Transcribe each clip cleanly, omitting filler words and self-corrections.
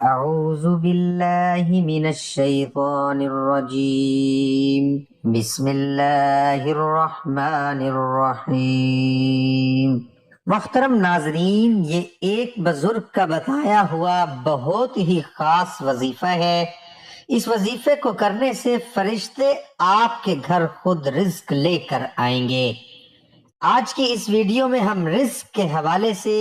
اعوذ باللہ من الشیطان الرجیم بسم اللہ الرحمن الرحیم۔ محترم ناظرین، یہ ایک بزرگ کا بتایا ہوا بہت ہی خاص وظیفہ ہے۔ اس وظیفے کو کرنے سے فرشتے آپ کے گھر خود رزق لے کر آئیں گے۔ آج کی اس ویڈیو میں ہم رزق کے حوالے سے،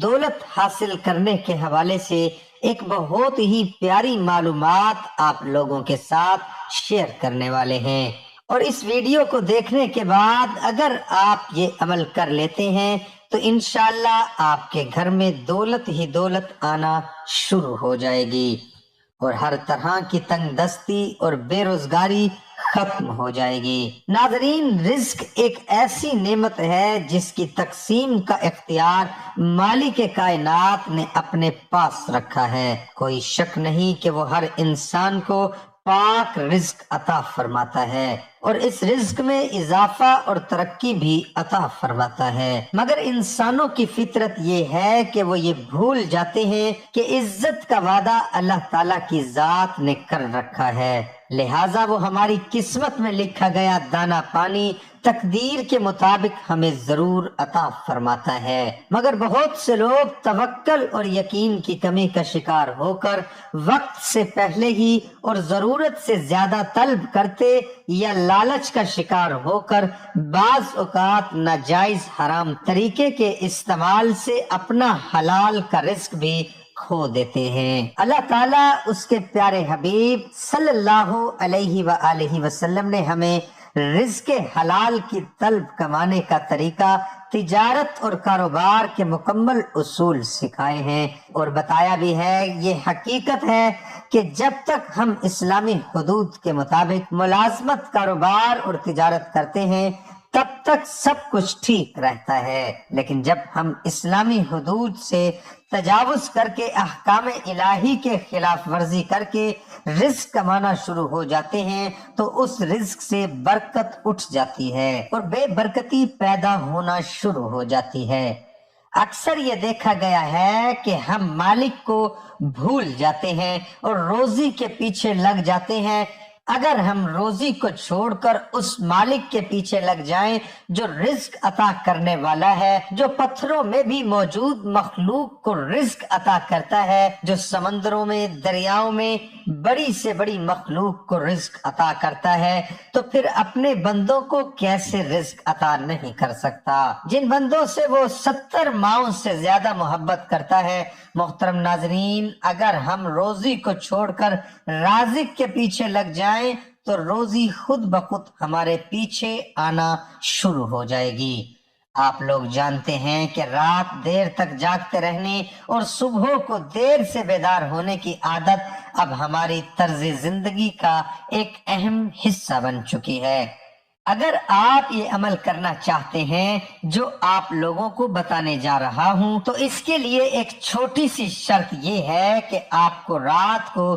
دولت حاصل کرنے کے حوالے سے ایک بہت ہی پیاری معلومات آپ لوگوں کے ساتھ شیئر کرنے والے ہیں، اور اس ویڈیو کو دیکھنے کے بعد اگر آپ یہ عمل کر لیتے ہیں تو انشاءاللہ آپ کے گھر میں دولت ہی دولت آنا شروع ہو جائے گی، اور ہر طرح کی تنگ دستی اور بے روزگاری ختم ہو جائے گی۔ ناظرین، رزق ایک ایسی نعمت ہے جس کی تقسیم کا اختیار مالک کائنات نے اپنے پاس رکھا ہے۔ کوئی شک نہیں کہ وہ ہر انسان کو پاک رزق عطا فرماتا ہے، اور اس رزق میں اضافہ اور ترقی بھی عطا فرماتا ہے، مگر انسانوں کی فطرت یہ ہے کہ وہ یہ بھول جاتے ہیں کہ عزت کا وعدہ اللہ تعالیٰ کی ذات نے کر رکھا ہے، لہٰذا وہ ہماری قسمت میں لکھا گیا دانا پانی تقدیر کے مطابق ہمیں ضرور عطا فرماتا ہے، مگر بہت سے لوگ توکل اور یقین کی کمی کا شکار ہو کر وقت سے پہلے ہی اور ضرورت سے زیادہ طلب کرتے یا لالچ کا شکار ہو کر بعض اوقات ناجائز حرام طریقے کے استعمال سے اپنا حلال کا رزق بھی کھو دیتے ہیں۔ اللہ تعالیٰ اس کے پیارے حبیب صلی اللہ علیہ وآلہ وسلم نے ہمیں رزق حلال کی طلب کمانے کا طریقہ، تجارت اور کاروبار کے مکمل اصول سکھائے ہیں، اور بتایا بھی ہے، یہ حقیقت ہے کہ جب تک ہم اسلامی حدود کے مطابق ملازمت، کاروبار اور تجارت کرتے ہیں تب تک سب کچھ ٹھیک رہتا ہے، لیکن جب ہم اسلامی حدود سے تجاوز کر کے احکام الہی کے خلاف ورزی کر کے رزق کمانا شروع ہو جاتے ہیں تو اس رزق سے برکت اٹھ جاتی ہے اور بے برکتی پیدا ہونا شروع ہو جاتی ہے۔ اکثر یہ دیکھا گیا ہے کہ ہم مالک کو بھول جاتے ہیں اور روزی کے پیچھے لگ جاتے ہیں۔ اگر ہم روزی کو چھوڑ کر اس مالک کے پیچھے لگ جائیں جو رزق عطا کرنے والا ہے، جو پتھروں میں بھی موجود مخلوق کو رزق عطا کرتا ہے، جو سمندروں میں، دریاؤں میں بڑی سے بڑی مخلوق کو رزق عطا کرتا ہے، تو پھر اپنے بندوں کو کیسے رزق عطا نہیں کر سکتا، جن بندوں سے وہ 70 ماؤں سے زیادہ محبت کرتا ہے۔ محترم ناظرین، اگر ہم روزی کو چھوڑ کر رازق کے پیچھے لگ جائیں تو روزی خود بخود ہمارے پیچھے آنا شروع ہو جائے گی۔ آپ لوگ جانتے ہیں کہ رات دیر تک جاگتے رہنے اور صبح کو دیر سے بیدار ہونے کی عادت اب ہماری طرز زندگی کا ایک اہم حصہ بن چکی ہے۔ اگر آپ یہ عمل کرنا چاہتے ہیں جو آپ لوگوں کو بتانے جا رہا ہوں تو اس کے لیے ایک چھوٹی سی شرط یہ ہے کہ آپ کو رات کو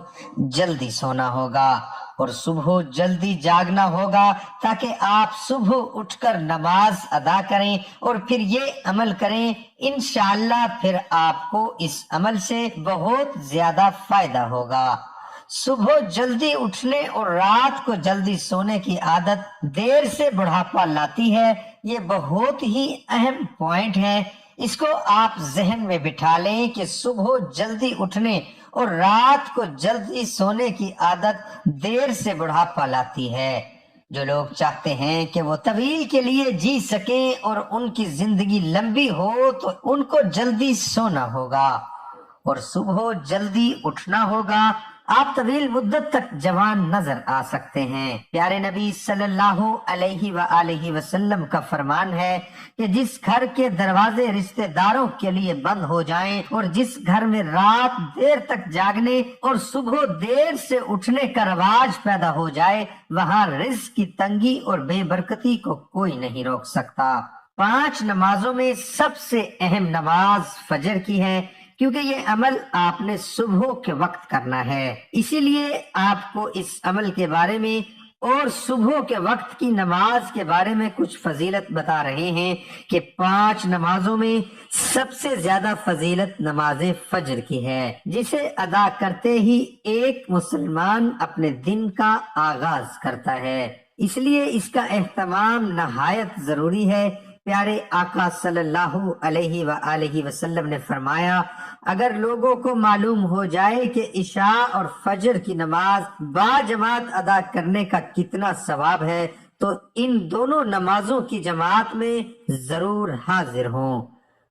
جلدی سونا ہوگا اور صبح جلدی جاگنا ہوگا، تاکہ آپ صبح اٹھ کر نماز ادا کریں اور پھر یہ عمل کریں۔ انشاءاللہ پھر آپ کو اس عمل سے بہت زیادہ فائدہ ہوگا۔ صبح جلدی اٹھنے اور رات کو جلدی سونے کی عادت دیر سے بڑھاپا لاتی ہے، یہ بہت ہی اہم پوائنٹ ہے۔ اس کو آپ ذہن میں بٹھا لیں کہ صبح جلدی اٹھنے اور رات کو جلدی سونے کی عادت دیر سے بڑھاپا لاتی ہے۔ جو لوگ چاہتے ہیں کہ وہ طویل کے لیے جی سکیں اور ان کی زندگی لمبی ہو تو ان کو جلدی سونا ہوگا اور صبح جلدی اٹھنا ہوگا۔ آپ طویل مدت تک جوان نظر آ سکتے ہیں۔ پیارے نبی صلی اللہ علیہ وآلہ وسلم کا فرمان ہے کہ جس گھر کے دروازے رشتہ داروں کے لیے بند ہو جائیں اور جس گھر میں رات دیر تک جاگنے اور صبح دیر سے اٹھنے کا رواج پیدا ہو جائے، وہاں رزق کی تنگی اور بے برکتی کو کوئی نہیں روک سکتا۔ 5 نمازوں میں سب سے اہم نماز فجر کی ہے، کیونکہ یہ عمل آپ نے صبح کے وقت کرنا ہے، اسی لیے آپ کو اس عمل کے بارے میں اور صبح کے وقت کی نماز کے بارے میں کچھ فضیلت بتا رہے ہیں کہ 5 نمازوں میں سب سے زیادہ فضیلت نماز فجر کی ہے، جسے ادا کرتے ہی ایک مسلمان اپنے دن کا آغاز کرتا ہے، اس لیے اس کا اہتمام نہایت ضروری ہے۔ پیارے آقا صلی اللہ علیہ وآلہ وسلم نے فرمایا، اگر لوگوں کو معلوم ہو جائے کہ عشاء اور فجر کی نماز باجماعت ادا کرنے کا کتنا ثواب ہے تو ان دونوں نمازوں کی جماعت میں ضرور حاضر ہوں،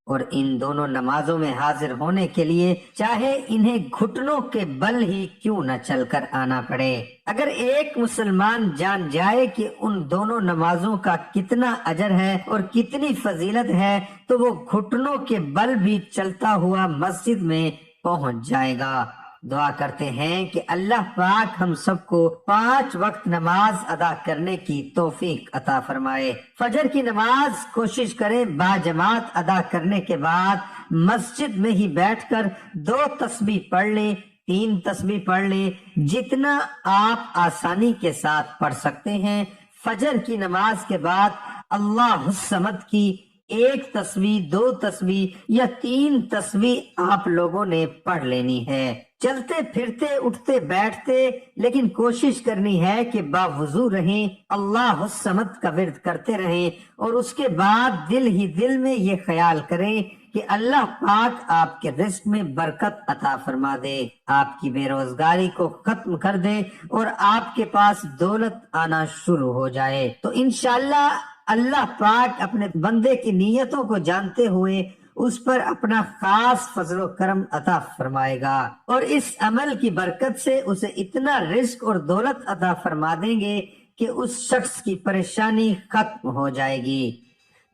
اور ان دونوں نمازوں میں حاضر ہونے کے لیے چاہے انہیں گھٹنوں کے بل ہی کیوں نہ چل کر آنا پڑے۔ اگر ایک مسلمان جان جائے کہ ان دونوں نمازوں کا کتنا اجر ہے اور کتنی فضیلت ہے تو وہ گھٹنوں کے بل بھی چلتا ہوا مسجد میں پہنچ جائے گا۔ دعا کرتے ہیں کہ اللہ پاک ہم سب کو 5 وقت نماز ادا کرنے کی توفیق عطا فرمائے۔ فجر کی نماز کوشش کریں باجماعت ادا کرنے کے بعد مسجد میں ہی بیٹھ کر 2 تسبیح پڑھ لیں، 3 تسبیح پڑھ لیں، جتنا آپ آسانی کے ساتھ پڑھ سکتے ہیں۔ فجر کی نماز کے بعد اللہ الصمد کی 1 تسبیح، 2 تسبیح یا 3 تسبیح آپ لوگوں نے پڑھ لینی ہے۔ چلتے پھرتے اٹھتے بیٹھتے لیکن کوشش کرنی ہے کہ باوضو رہیں، اللہ الصمد کا ورد کرتے رہیں، اور اس کے بعد دل ہی دل میں یہ خیال کریں کہ اللہ پاک آپ کے رزق میں برکت عطا فرما دے، آپ کی بے روزگاری کو ختم کر دے اور آپ کے پاس دولت آنا شروع ہو جائے۔ تو انشاءاللہ اللہ پاک اپنے بندے کی نیتوں کو جانتے ہوئے اس پر اپنا خاص فضل و کرم عطا فرمائے گا، اور اس عمل کی برکت سے اسے اتنا رزق اور دولت عطا فرما دیں گے کہ اس شخص کی پریشانی ختم ہو جائے گی۔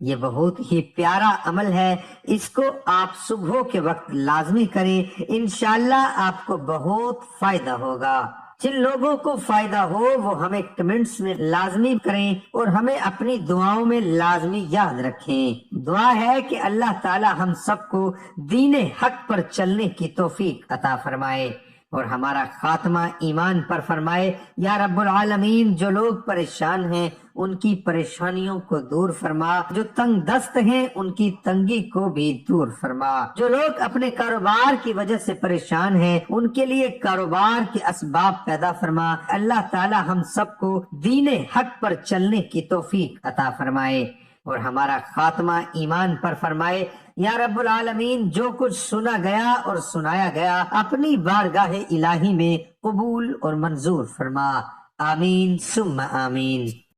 یہ بہت ہی پیارا عمل ہے، اس کو آپ صبح کے وقت لازمی کریں، انشاءاللہ آپ کو بہت فائدہ ہوگا۔ جن لوگوں کو فائدہ ہو وہ ہمیں کمنٹس میں لازمی کریں اور ہمیں اپنی دعاؤں میں لازمی یاد رکھیں۔ دعا ہے کہ اللہ تعالی ہم سب کو دین حق پر چلنے کی توفیق عطا فرمائے اور ہمارا خاتمہ ایمان پر فرمائے۔ یا رب العالمین، جو لوگ پریشان ہیں ان کی پریشانیوں کو دور فرما، جو تنگ دست ہیں ان کی تنگی کو بھی دور فرما، جو لوگ اپنے کاروبار کی وجہ سے پریشان ہیں ان کے لیے کاروبار کے اسباب پیدا فرما۔ اللہ تعالی ہم سب کو دین حق پر چلنے کی توفیق عطا فرمائے اور ہمارا خاتمہ ایمان پر فرمائے۔ یا رب العالمین، جو کچھ سنا گیا اور سنایا گیا اپنی بارگاہ الہی میں قبول اور منظور فرما، آمین ثم آمین۔